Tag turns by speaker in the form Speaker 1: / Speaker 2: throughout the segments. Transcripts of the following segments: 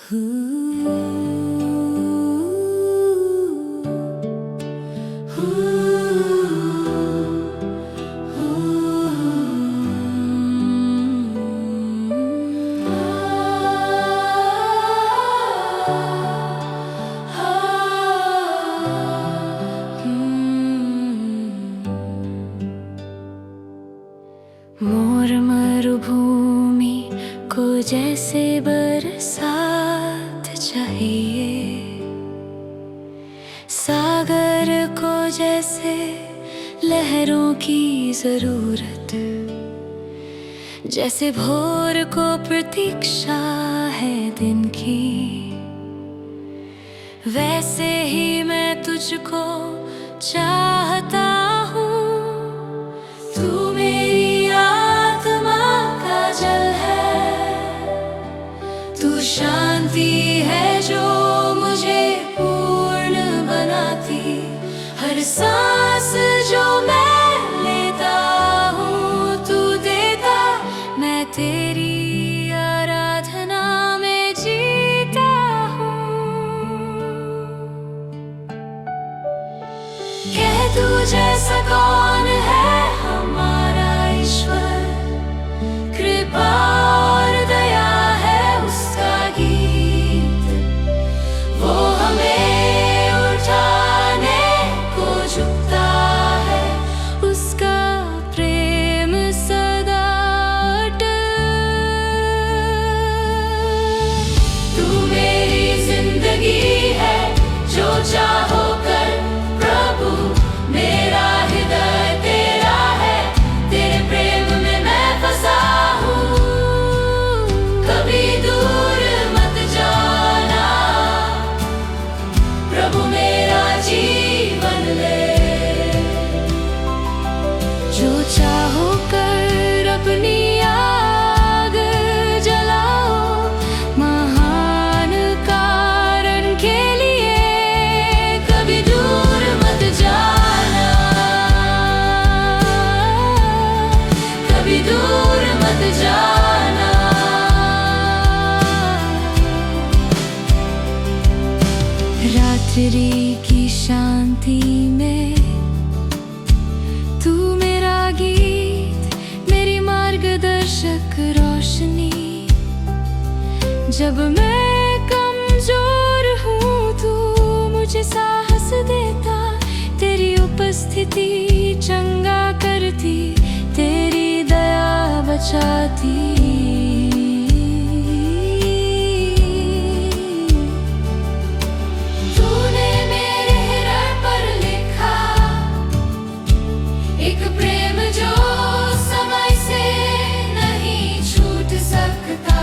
Speaker 1: मोर मरुभूमि को जैसे बरसात चाहिए, सागर को जैसे लहरों की जरूरत, जैसे भोर को प्रतीक्षा है दिन की, वैसे ही मैं तुझको चाहता हूँ। तू मेरी आत्मा का जल है, तू शांति है जो मुझे पूर्ण बनाती। हर सांस जो मैं लेता हूँ तू देता, मैं तेरी आराधना में जीता हूँ। कह तू जैसा कौन है हमारा ईश्वर, कृपा और दया है उसका गीत। वो हमें उठाने को झुकता है, उसका प्रेम सदा अटल। तू मेरी जिंदगी है जो चाहो कर प्रभु, मेरा हृदय तेरा है, तेरे प्रेम में मैं फंसा हूँ। कभी दूर मत जाना प्रभु, मेरा जीवन ले। जो चाहो कर अपनी आग जलाओ, महान कारण के लिए। कभी दूर मत जाना, कभी दूर मत जाना। रात्रि की शांति में तू मेरा गीत, मेरी मार्गदर्शक रोशनी। जब मैं कमजोर हूँ तू मुझे साहस देता, तेरी उपस्थिति चंगा करती, तेरी दया बचाती। तूने मेरे हृदय पर लिखा एक प्रेम जो समय से नहीं छूट सकता।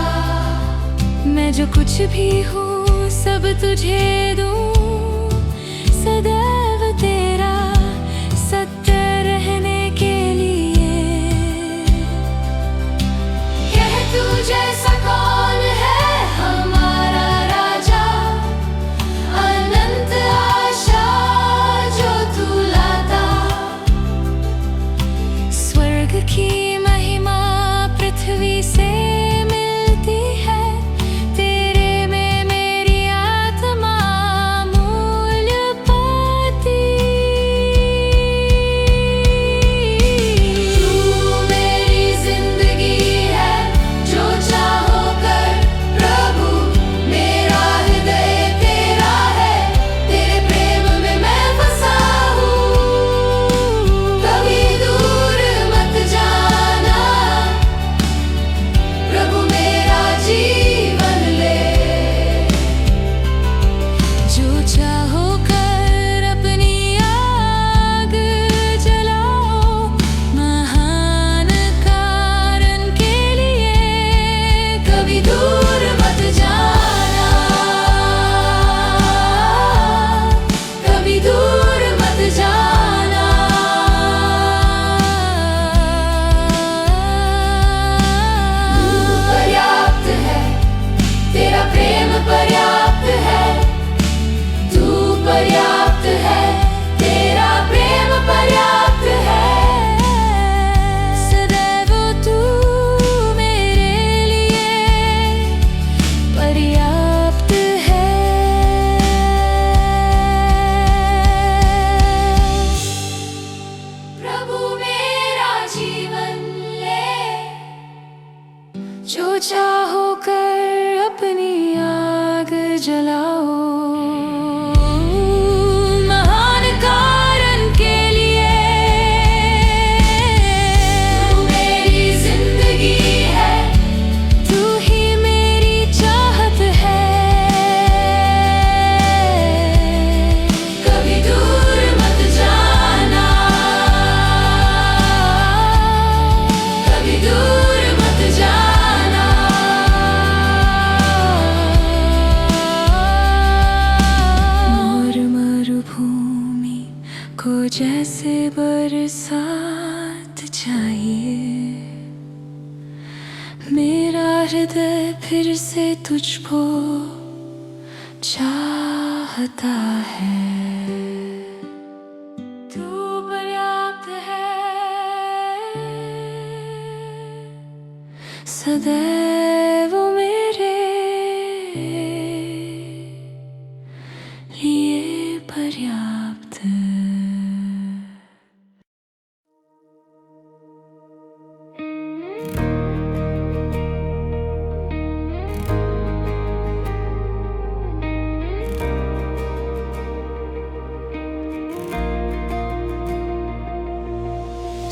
Speaker 1: मैं जो कुछ भी हूँ सब तुझे दूँ, सदैव तेरा सत्य रहने के लिए। कह तू जैसा कौन है हमारा राजा, अनंत आशा जो तू लाता। स्वर्ग की महिमा पृथ्वी से मिलती है, तेरे में मेरी आत्मा मूल्य पाती। जलाओ। महान कारण के लिए तू मेरी जिंदगी है, तू ही मेरी चाहत है। कभी दूर मत जाना, कभी दूर मत जाना। मोर मरुभूमि को जैसे बरसात चाहिए, मेरा हृदय फिर से तुझको चाहता है। तू पर्याप्त है, सदैव मेरे लिए पर्याप्त।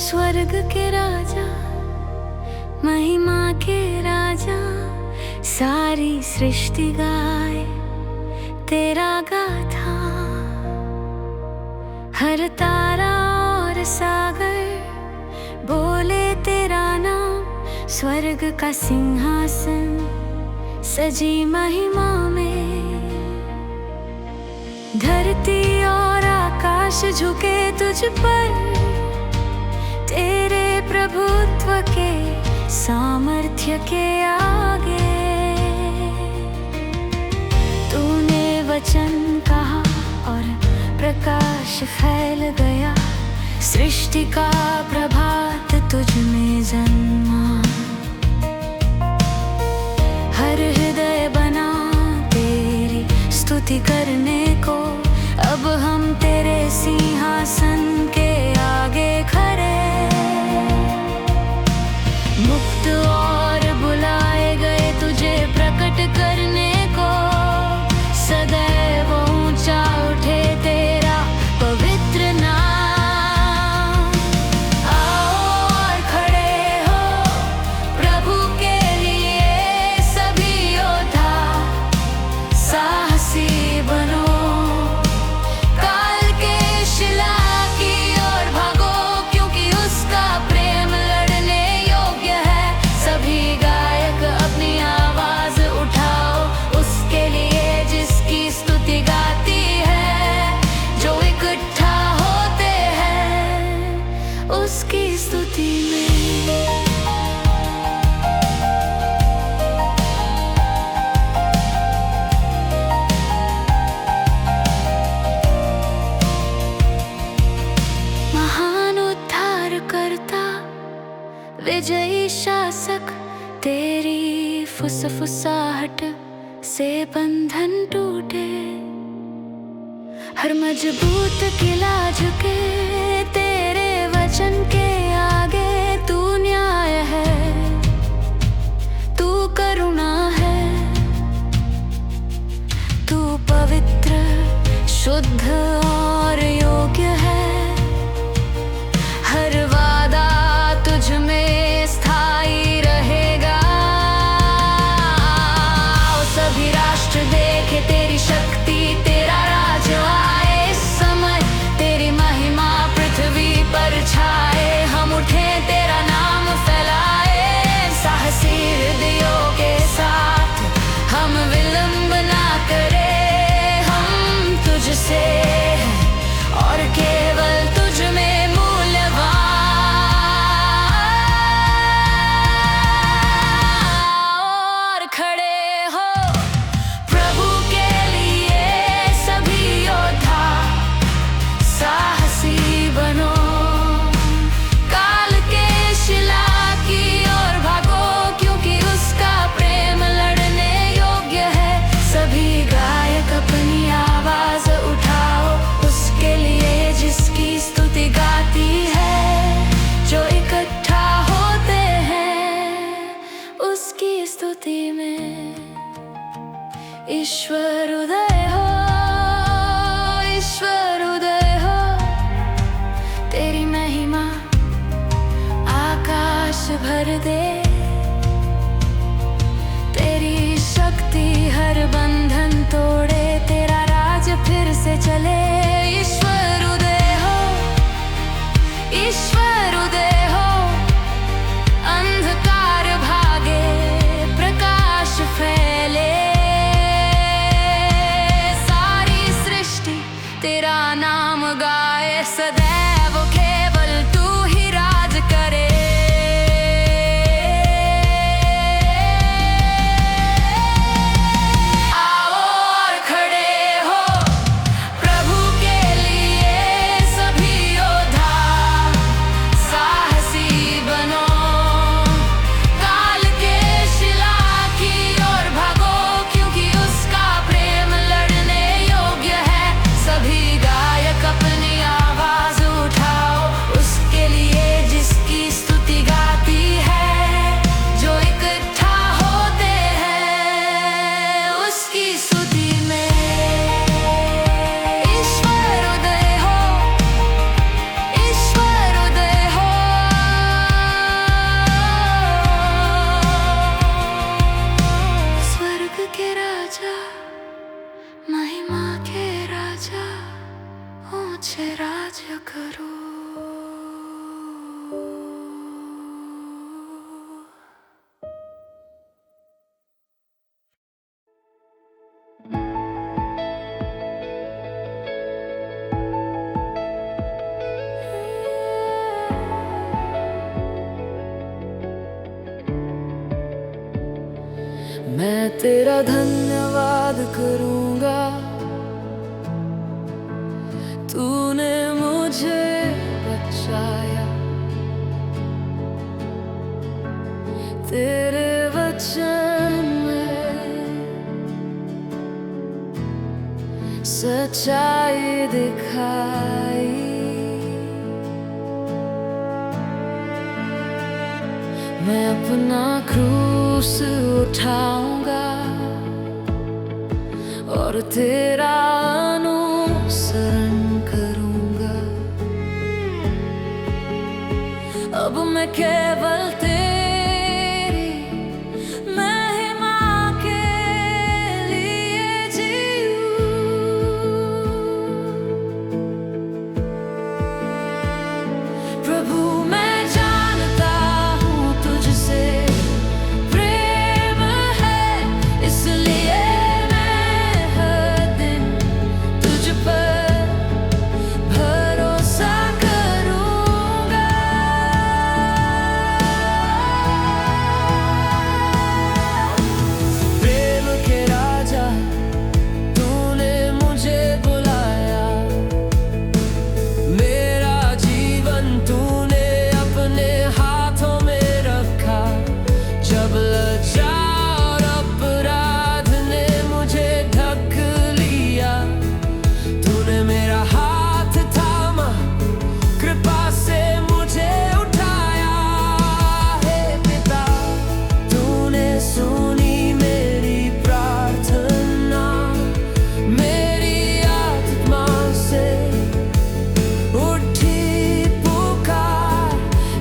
Speaker 1: स्वर्ग के राजा, महिमा के राजा, सारी सृष्टि गाए तेरा गाथा। हर तारा और सागर बोले तेरा नाम, स्वर्ग का सिंहासन सजी महिमा में। धरती और आकाश झुके तुझ पर, तेरे प्रभुत्व के सामर्थ्य के आगे। तूने वचन कहा और प्रकाश फैल गया, सृष्टि का प्रभात तुझ में जन्मा। हर हृदय बना तेरी स्तुति करने को, अब हम तेरे सिंहासन के आगे खड़े। मुक्त और बुलाए गए तुझे प्रकट करने को, सदैव ऊंचा उठे तेरा पवित्र नाम। आओ और खड़े हो प्रभु के लिए सभी योद्धा, साहसी बनो। काल के शिला की ओर भागो, क्योंकि उसका प्रेम लड़ने योग्य है। सभी गायक अपनी आवाज उठाओ उसके लिए, जिसकी स्तुति गाती है। जो इकट्ठा होते हैं उसकी स्तुति में। महान उद्धार करता, विजयी शासक, तेरी फुसफुसाहट से बंधन टूटे। हर मजबूत किला झुके तेरे वचन के आगे। तू न्याय है, तू करुणा है, तू पवित्र, शुद्ध और योग्य है। हर वादा तुझ में स्थायी रहेगा। सभी राष्ट्र देखे तेरी शक्ति, तेरा राज आए इस समय। तेरी महिमा पृथ्वी पर छाए, हम उठे तेरा नाम फैलाए। साहसी हृदयों के साथ हम विलंब ना करें। हम तुझसे और केवल तुझ में मूल्यवान। और खड़े हो प्रभु के लिए सभी योद्धा, ईश्वर उदय हो, ईश्वर उदय हो, तेरी महिमा आकाश भर दे। तेरी शक्ति हर बंधन तोड़े, तेरा राज फिर से चले। ईश्वर उदय हो, ईश्वर उदय हो, अंधकार भागे प्रकाश फैले। सारी सृष्टि तेरा नाम गाए, सदैव केवल तू ही राज करे। आओ और खड़े हो प्रभु के लिए सभी योद्धा, साहसी बनो, काल के शिला की ओर भागो, क्योंकि उसका प्रेम लड़ने योग्य है। सभी गायक अपनी आवाज उठाओ, उसके लिए जिसकी स्तुति गाती है। जो इकट्ठा होते हैं उसकी स्तुति में। ईश्वर उदय हो, ईश्वर उदय हो, स्वर्ग के राजा, महिमा के राजा, ऊंचे राज्य करो। मैं तेरा धन्यवाद करूंगा, तूने मुझे बचाया। तेरे वचन में सच्चाई दिखाई। मैं अपना क्रूस उठाऊंगा और तेरा अनुसरण करूंगा। अब मैं केवल तेरी महिमा के लिए जीऊं। प्रभु मैं जानता हूँ तुझसे प्रेम है, इसलिए मैं हर दिन तुझ पर भरोसा करूंगा। प्रेम के राजा, तूने मुझे बुलाया। मेरा जीवन तूने अपने हाथों में रखा। जब लज्जा और अपराध ने मुझे ढक लिया, तूने मेरा हाथ थामा, कृपा से मुझे उठाया। हे पिता, तूने सुनी मेरी प्रार्थना, मेरी आत्मा से उठी पुकार।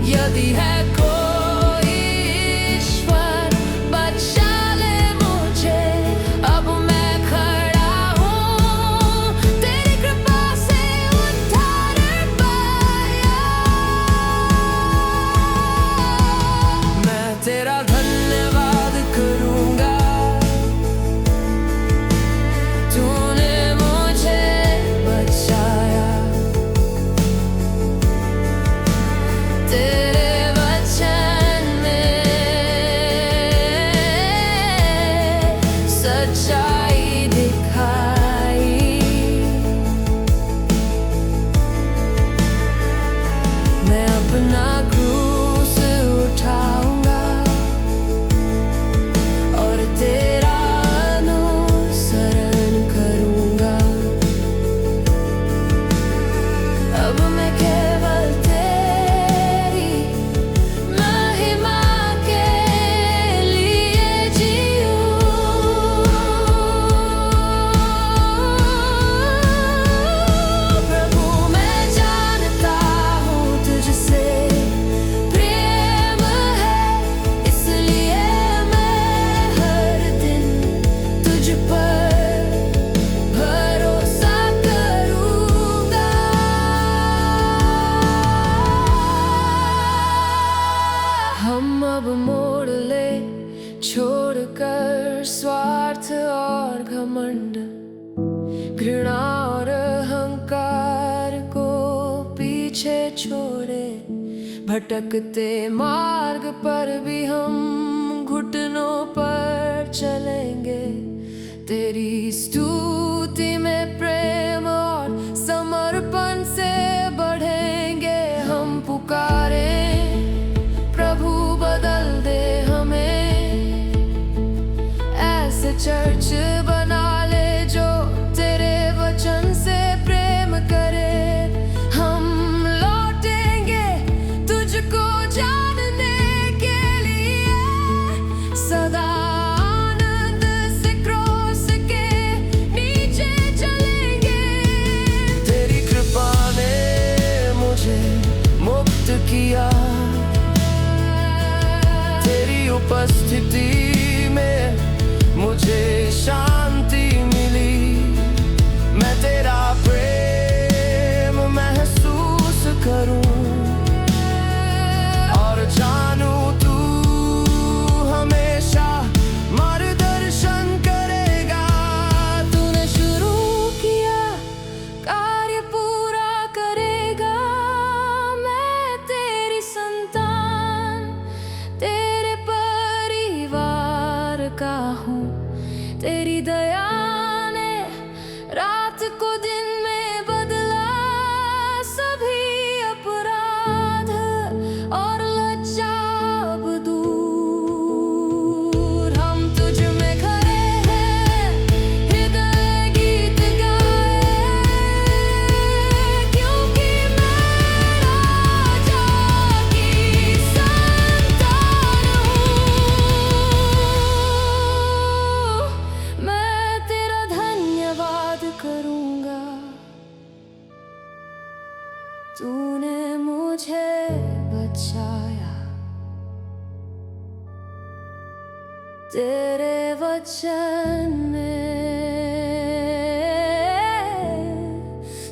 Speaker 1: यदि है कोई ईश्वर, बचा ले मुझे, अब मैं खड़ा हूँ। तेरी कृपा से उद्धार पाया। मैं तेरा धन्यवाद करूंगा, तूने मुझे बचाया। तेरे वचन में सच्चाई दिखाई। मैं अपना क्रूस उठाऊंगा और तेरा अनुसरण करूंगा। अब मैं केवल तेरी महिमा के लिए जीऊं।
Speaker 2: घमंड, घृणा और अहंकार को पीछे छोड़े। भटकते मार्ग पर भी हम घुटनों पर चलेंगे। तेरी स्तुति में प्रेम और समर्पण से बढ़ेंगे। हम पुकारे प्रभु बदल दे हमें, ऐसे चर्च बना ले जो तेरे वचन से प्रेम करे। हम लौटेंगे तुझको जानने के लिए, सदा आनंद से क्रूस के नीचे चलेंगे। तेरी कृपा ने मुझे मुक्त किया, तेरी उपस्थिति में मुझे शांति मिली। मैं तेरा प्रेम महसूस करूं और जानूं तू हमेशा मार्गदर्शन करेगा। तूने शुरू किया कार्य पूरा करेगा। मैं तेरी संतान, तेरे परिवार का हूँ। तेरी दया ने रात को दिन में बदला, सभी अपराध और लज्जा अब दूर। हम तुझ में खड़े हैं, हृदय गीत गाए, क्योंकि मैं राजा की संतान हूँ। मैं तेरा धन्यवाद करूंगा, तूने मुझे बचाया। तेरे वचन में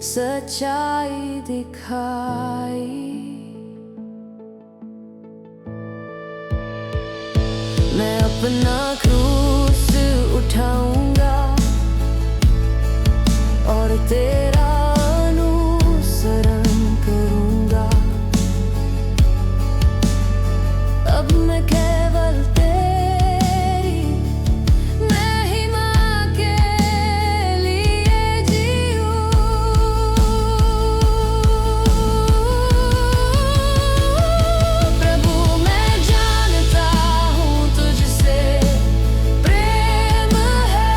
Speaker 2: सच्चाई दिखाई। मैं अपना क्रूस उठाऊंगा और तेरा अनुसरण करूंगा। अब मैं केवल तेरी महिमा के लिए जीऊं। प्रभु मैं जानता हूँ तुझसे प्रेम है,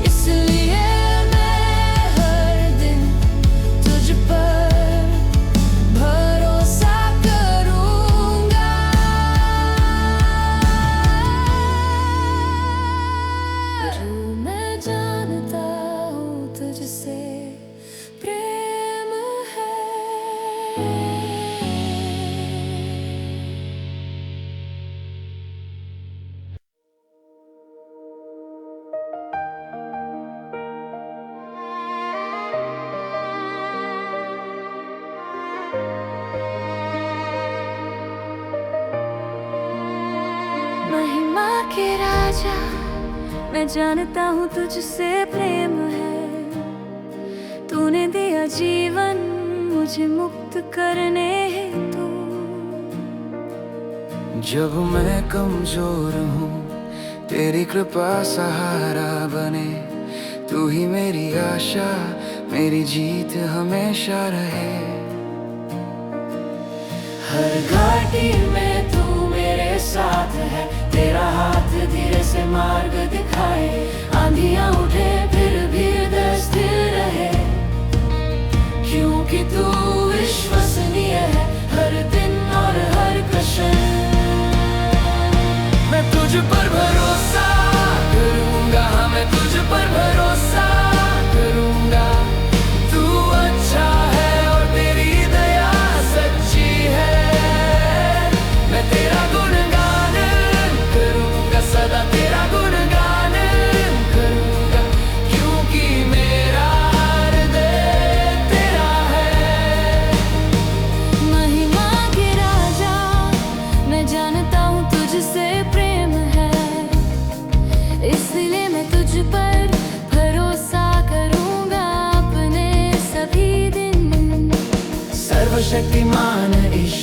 Speaker 2: इसलिए मैं हर दिन तुझ पर भरोसा करूंगा। प्रभु मैं जानता हूँ तुझसे प्रेम है। महिमा के राजा, मैं जानता हूँ तुझसे प्रेम है। तूने दिया जीवन मुझे मुक्त करने हेतु।
Speaker 3: जब मैं कमजोर हूँ, तेरी कृपा सहारा बने। तू ही मेरी आशा, मेरी जीत हमेशा रहे।
Speaker 2: हर घाटी में तू मेरे साथ है, तेरा हाथ धीरे से मार्ग दिखाए। आंधियां उठे फिर भी हृदय स्थिर रहे, क्योंकि तू विश्वसनीय है हर दिन और हर क्षण। मैं तुझ पर भरोसा करूंगा, मैं तुझ पर भरोसा करूंगा। तू अच्छा है और तेरी दया सच्ची है। मैं तेरा गुणगान करूंगा, सदा तेरा गुणगान करूंगा।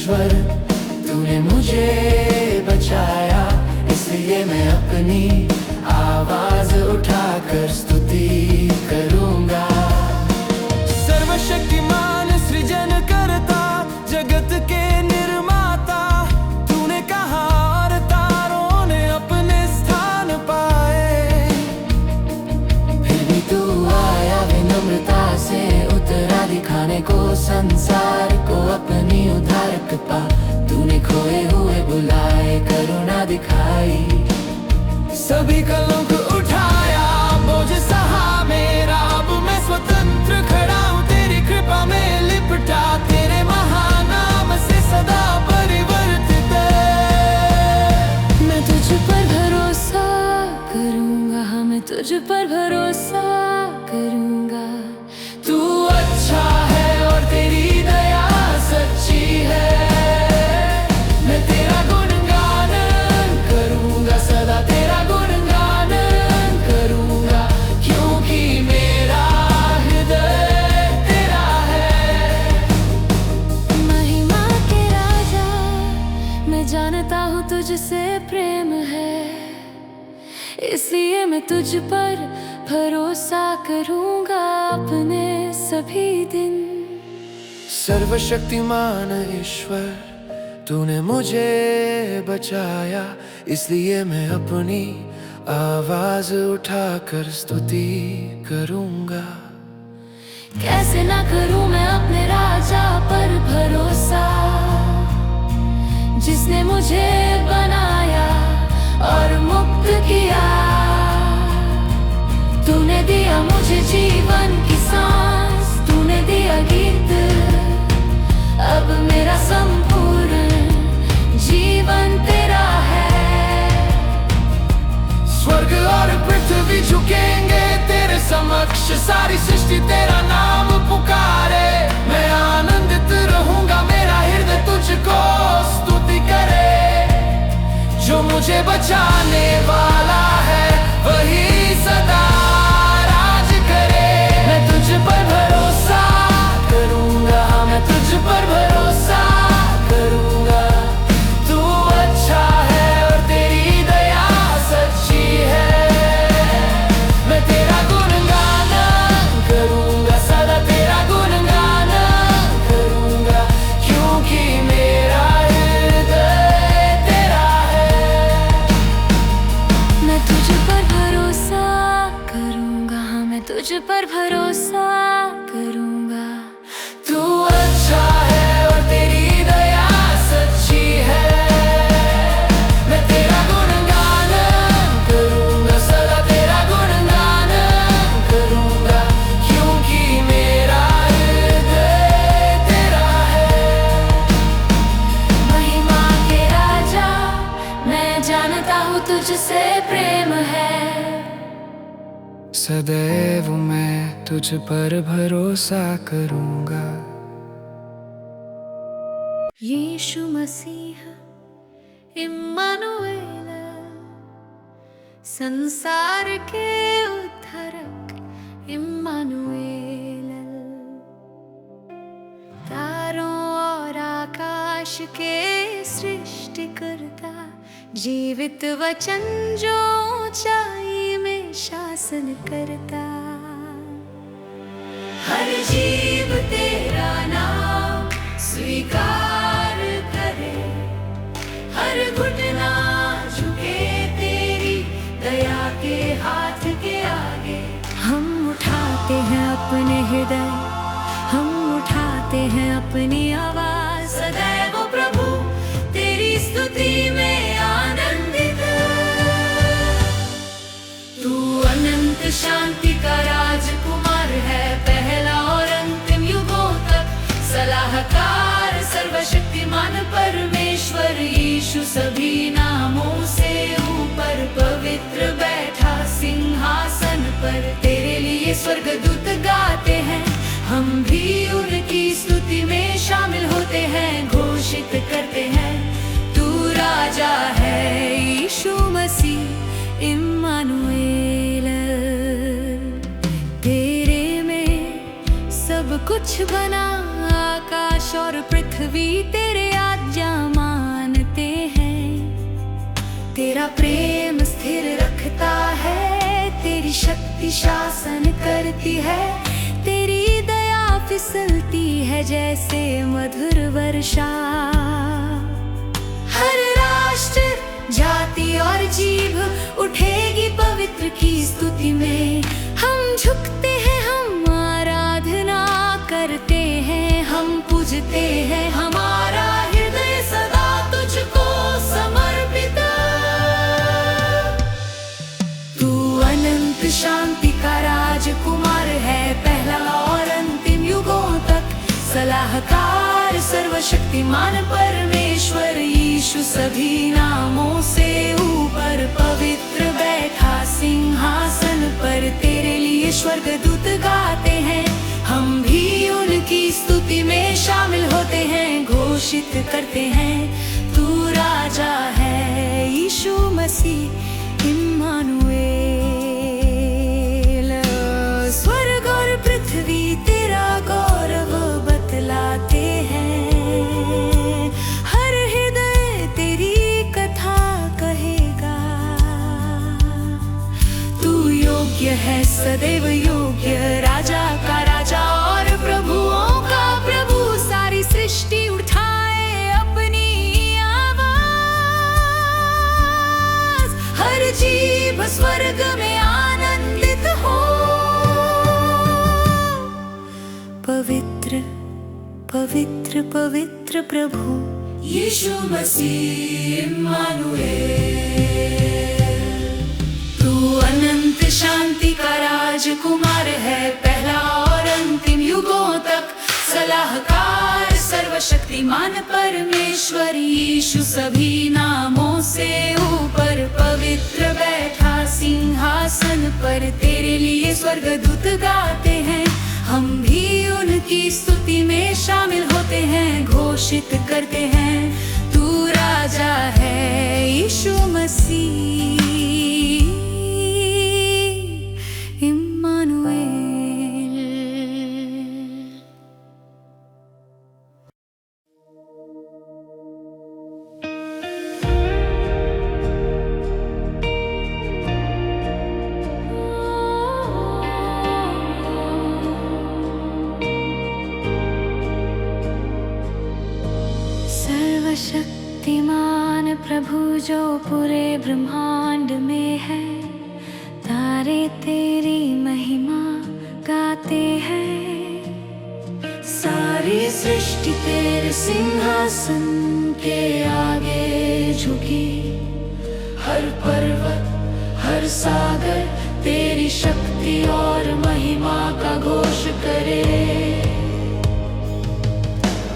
Speaker 2: ईश्वर तूने मुझे बचाया, इसलिए मैं अपनी आवाज उठाकर स्तुति करूंगा।
Speaker 3: सर्वशक्तिमान सृजन करता, जगत के निर्माता, तूने कहा और तारों ने अपने स्थान पाए।
Speaker 2: फिर भी तू आया विनम्रता से उतरा, दिखाने को संसार को अपनी उधार कृपा। तूने खोए हुए बुलाए, करुणा दिखाई,
Speaker 3: सभी कलों को उठाया, बोझ सहा मेरा। अब मैं स्वतंत्र खड़ा हूँ, तेरी कृपा में लिपटा, तेरे महानाम से सदा परिवर्तित है।
Speaker 1: मैं तुझ पर भरोसा करूंगा, हाँ मैं तुझ पर भरोसा करूंगा।
Speaker 2: तू अच्छा है और तेरी दया सच्ची है। मैं तेरा गुणगान करूंगा, सदा तेरा गुणगान करूंगा, क्योंकि मेरा हृदय तेरा है।
Speaker 1: महिमा के राजा, मैं जानता हूँ तुझसे प्रेम है, इसलिए मैं तुझ पर भरोसा करूंगा अपने सभी दिन।
Speaker 3: सर्वशक्तिमान ईश्वर तूने मुझे बचाया, इसलिए मैं अपनी आवाज उठाकर स्तुति करूंगा।
Speaker 1: कैसे ना करूं मैं अपने राजा पर भरोसा, जिसने मुझे बनाया और मुक्त किया। तूने दिया मुझे जीवन की सांस, तूने दिया गीत, अब मेरा संपूर्ण जीवन तेरा है।
Speaker 3: स्वर्ग और पृथ्वी झुकेंगे तेरे समक्ष, सारी सृष्टि तेरा नाम पुकारे। मैं आनंदित रहूंगा, मेरा हृदय तुझको स्तुति करे। जो मुझे बचाने वाला है वही सदा राज करे।
Speaker 2: मैं तुझ पर भरोसा करूंगा, मैं तुझ पर भरोसा करूंगा। तू अच्छा है और तेरी दया सच्ची है। मैं तेरा गुणगान करूंगा, सदा तेरा गुणगान करूंगा, क्योंकि मेरा हृदय तेरा है।
Speaker 1: मैं तुझ पर भरोसा करूंगा, हाँ मैं तुझ पर भरोसा करूंगा।
Speaker 2: तू अच्छा है और तेरी दया सच्ची है। मैं तेरा गुणगान करूंगा, सदा तेरा गुणगान करूंगा, क्योंकि मेरा हृदय तेरा है।
Speaker 1: महिमा के राजा, मैं जानता हूँ तुझसे प्रेम है,
Speaker 3: सदैव मैं तुझ पर भरोसा करूंगा।
Speaker 1: यीशु मसीह इम्मानुएल, संसार के उद्धारक इम्मानुएल। तारों और आकाश के सृष्टिकर्ता, जीवित वचन जो ऊंचाई में शासन करता।
Speaker 2: हर जीव तेरा नाम स्वीकार करे, हर घुटना झुके तेरी दया के हाथ के आगे।
Speaker 1: हम उठाते हैं अपने हृदय, हम उठाते हैं अपनी आवाज,
Speaker 2: सदैव प्रभु तेरी स्तुति में आनंदित। तू अनंत शांति का राजकुमार है, पहला और अंतिम युगों तक सलाहकार, सर्वशक्तिमान परमेश्वर यीशु सभी नामों से ऊपर पवित्र बैठा सिंहासन पर। तेरे लिए स्वर्गदूत गाते हैं, हम भी उनकी स्तुति में शामिल होते हैं, घोषित करते हैं तू राजा है
Speaker 1: यीशु मसीह इम्मानुएल। तेरे में सब कुछ बना, आकाश और पृथ्वी तेरे आज्ञा पूजा मानते हैं।
Speaker 2: तेरा प्रेम स्थिर रखता है, तेरी शक्ति शासन करती है।
Speaker 1: तेरी दया फिसलती है जैसे मधुर वर्षा।
Speaker 2: हर राष्ट्र, जाति और जीव उठेगी पवित्र की स्तुति में।
Speaker 1: हम झुकते हैं, हम आराधना करते हैं, हम पूजते हैं।
Speaker 2: हमारा हृदय सदा तुझको समर्पित। तू अनंत शांति का राजकुमार है, पहला और अंतिम युगों तक सलाहकार, सर्वशक्तिमान परमेश्वर यीशु सभी नामों से ऊपर पवित्र बैठा सिंहासन पर। तेरे लिए स्वर्गदूत गाते हैं, हम भी उनकी स्तुति में शामिल होते हैं। घोषित करते हैं तू राजा है, यीशु मसीह इम्मानुएल। स्वर्ग और पृथ्वी तेरा गौरव बतलाते हैं, हर हृदय तेरी कथा कहेगा। तू योग्य है, सदैव योग्य, राजा का राजा और प्रभुओं का प्रभु।
Speaker 1: सारी सृष्टि उठाए अपनी आवाज,
Speaker 2: हर जीव स्वर्ग में आनंदित हो।
Speaker 1: पवित्र पवित्र पवित्र प्रभु
Speaker 2: यीशु मसीह इम्मानुएल। तू अनंत शांति का राजकुमार है, पहला और अंतिम युगों तक सलाहकार, सर्वशक्तिमान परमेश्वर यीशु सभी नामों से ऊपर पवित्र बैठा सिंहासन पर। तेरे लिए स्वर्गदूत गाते हैं, हम भी उनकी स्तुति में शामिल होते हैं। घोषित करते हैं तू राजा है, यीशु मसीह इम्मानुएल।
Speaker 1: सर्वशक्तिमान प्रभु जो पूरे ब्रह्मांड में है, तारे तेरी महिमा गाते हैं।
Speaker 2: सारी सृष्टि तेरे सिंहासन के आगे झुकी, हर पर्वत हर सागर तेरी शक्ति और महिमा का घोष करे।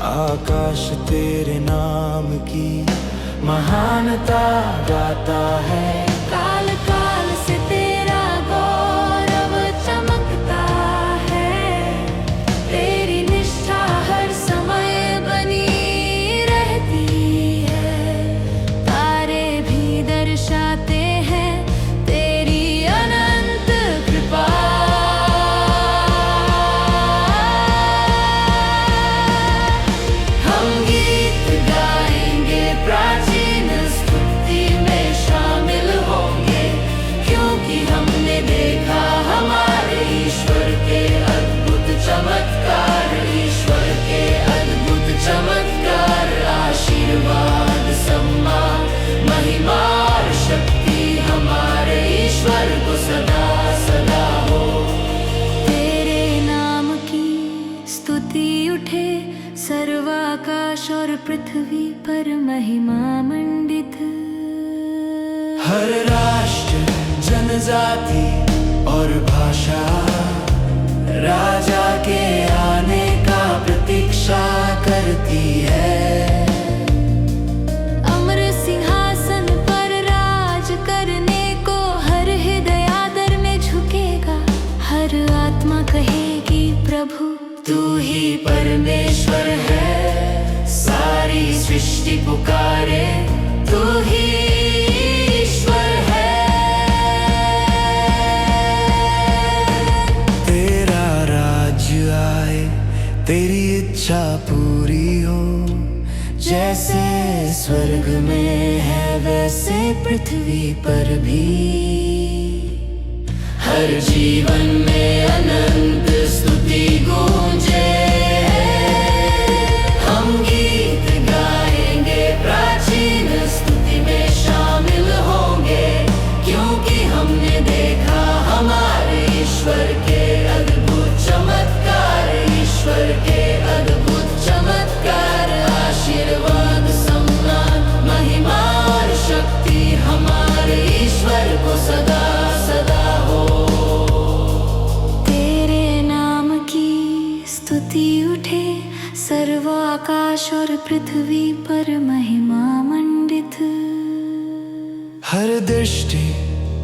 Speaker 3: आकाश तेरे नाम की महानता गाता है।
Speaker 1: काल काल से तेरा गौरव चमकता है, तेरी निष्ठा हर समय बनी रहती है। तारे भी दर्शाते हैं तेरी अनंत कृपा।
Speaker 2: हम गीत गाएंगे, प्राचीन स्तुति में शामिल होंगे, क्योंकि हमने देखा हमारे ईश्वर के अद्भुत चमत्कार। ईश्वर के अद्भुत चमत्कार, आशीर्वाद सम्मान महिमा और शक्ति हमारे ईश्वर को सदा सदा हो।
Speaker 1: तेरे नाम की स्तुति उठे, सर्वाकाश और पृथ्वी पर महिमा मंडित।
Speaker 3: हर राष्ट्र, जनजाति और भाषा राजा के आने का प्रतीक्षा करती है।
Speaker 1: अमर सिंहासन पर राज करने को हर हृदय आदर में झुकेगा। हर आत्मा कहेगी प्रभु
Speaker 2: तू ही परमेश्वर है। सारी सृष्टि पुकारे तू ही ईश्वर है।
Speaker 3: तेरा राज्य आए, तेरी इच्छा पूरी हो, जैसे स्वर्ग में है वैसे पृथ्वी पर भी। हर जीवन में अनंत स्तुति गूंजे। हम गीत गाएंगे प्राचीन स्तुति में शामिल होंगे, क्योंकि हमने देखा हमारे ईश्वर के अद्भुत चमत्कार। ईश्वर के अद्भुत चमत्कार, आशीर्वाद सम्मान महिमा और शक्ति हमारे ईश्वर को सदा सदा हो।
Speaker 1: तेरे नाम की स्तुति उठे, सर्व आकाश और पृथ्वी पर महिमा मंडित।
Speaker 3: हर दृष्टि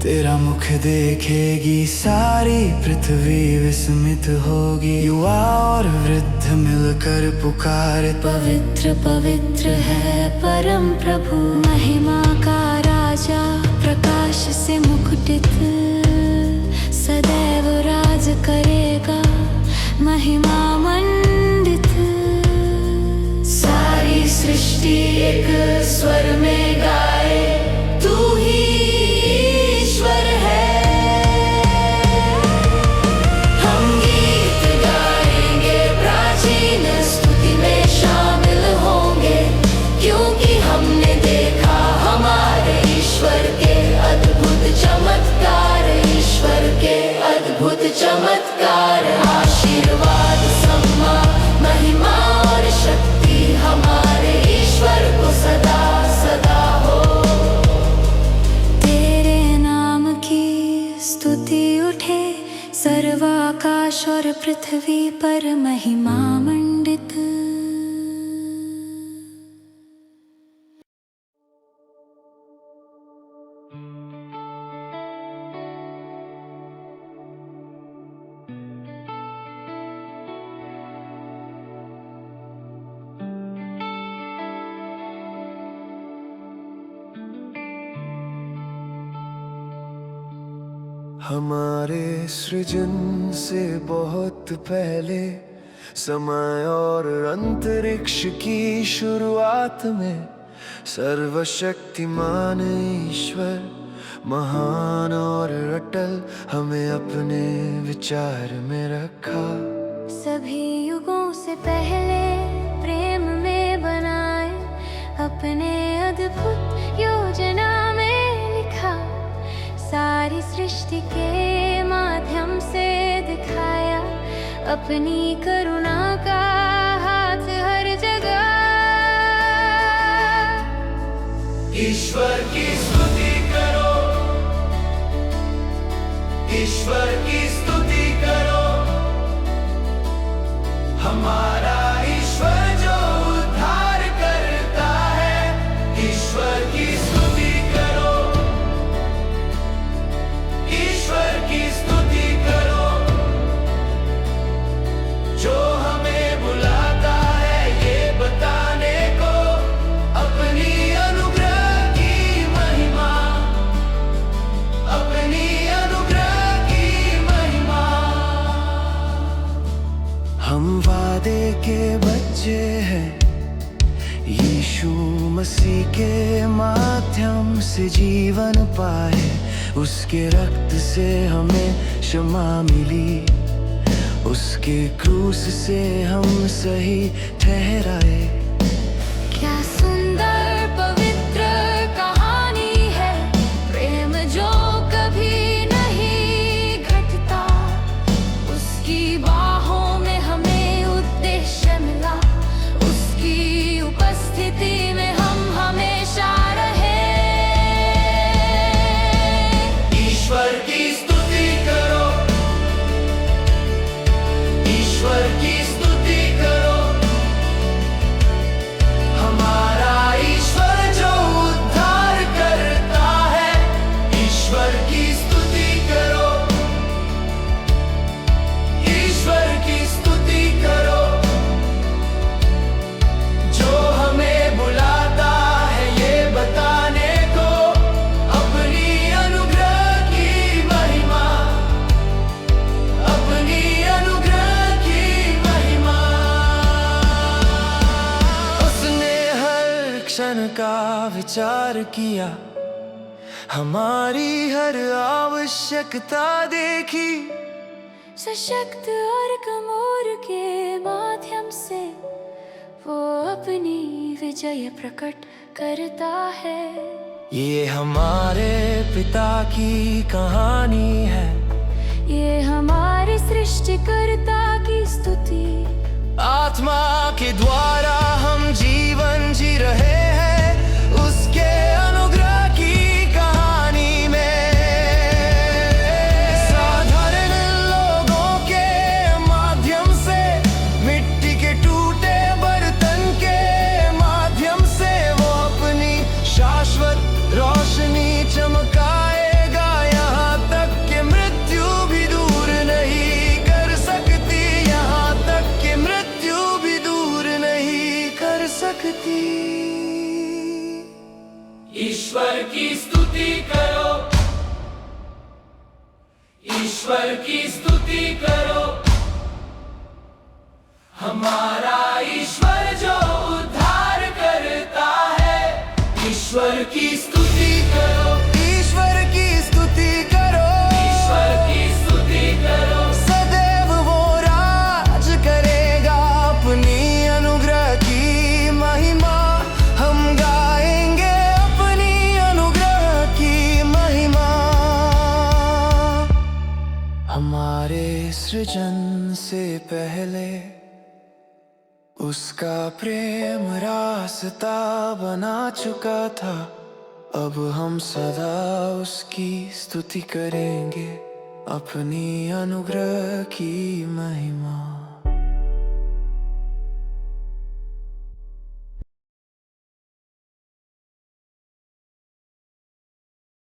Speaker 3: तेरा मुख देखेगी, सारी पृथ्वी विस्मित होगी। युवा और वृद्ध मिलकर पुकारे,
Speaker 1: पवित्र पवित्र है परम प्रभु। महिमा का राजा प्रकाश से मुकुटित, सदैव राज करेगा महिमा मंडित।
Speaker 2: सारी सृष्टि एक स्वर में गाए, तू ही ईश्वर है। हम गीत गाएंगे प्राचीन स्तुति में शामिल होंगे, क्योंकि हमने देखा हमारे ईश्वर के अद्भुत चमत्कार। ईश्वर के अद्भुत चमत्कार, आशीर्वाद सम्मान महिमा और शक्ति हमारे ईश्वर को सदा सदा हो।
Speaker 1: तेरे नाम की स्तुति उठे, सर्व आकाश और पृथ्वी पर महिमा मंडित।
Speaker 3: हमारे सृजन से बहुत पहले, समय और अंतरिक्ष की शुरुआत में, सर्वशक्तिमान ईश्वर महान और अटल हमें अपने विचार में रखा।
Speaker 1: सभी युगों से पहले प्रेम में बनाए, अपने अद्भुत योजना में लिखा। सारी सृष्टि के माध्यम से दिखाया, अपनी करुणा का हाथ हर जगह।
Speaker 3: ईश्वर की स्तुति करो, ईश्वर की स्तुति करो। हमारा ईश्वर जो उद्धार करता है, ईश्वर की स्तुति करो, ईश्वर की स्तुति करो। जो हमें बुलाता है ये बताने को, अपनी अनुग्रह की महिमा, अपनी अनुग्रह की महिमा। हम वादे के बच्चे हैं, यीशु मसीह के माध्यम से जीवन पाए। उसके रक्त से हमें क्षमा मिली, उसके क्रूस से हम सही ठहराए।
Speaker 1: क्या सुंदर पवित्र कहानी है, प्रेम जो कभी नहीं घटता। उसकी बाहों में हमें उद्देश्य मिला, उसकी उपस्थिति में हम हमेशा रहे।
Speaker 3: ईश्वर की स्तुति करो, ईश्वर की स्तुति करो। विचार किया, हमारी हर आवश्यकता देखी।
Speaker 1: सशक्त और कमोर के माध्यम से वो अपनी विजय प्रकट करता है।
Speaker 3: ये हमारे पिता की कहानी है,
Speaker 1: ये हमारे सृष्टिकर्ता की स्तुति।
Speaker 3: आत्मा के द्वारा हम जीवन जी रहे हैं, उसके अनुग्रह की कहानी में। साधारण लोगों के माध्यम से, मिट्टी के टूटे बर्तन के माध्यम से वो अपनी शाश्वत रोशनी चमकाएगा। यहाँ तक कि मृत्यु भी दूर नहीं कर सकती, यहाँ तक कि मृत्यु भी दूर नहीं कर सकती।
Speaker 2: ईश्वर की स्तुति करो, ईश्वर की स्तुति करो, हमारा ईश्वर जो उद्धार करता है। ईश्वर की स्तुति करो,
Speaker 3: ईश्वर की स्तुति करो,
Speaker 2: ईश्वर की स्तुति करो।
Speaker 3: सदैव वो राज करेगा, अपनी अनुग्रह की महिमा हम गाएंगे, अपनी अनुग्रह की महिमा। हमारे सृजन से पहले उसका प्रेम रास्ता बना चुका था। अब हम सदा उसकी स्तुति करेंगे, अपनी अनुग्रह की महिमा।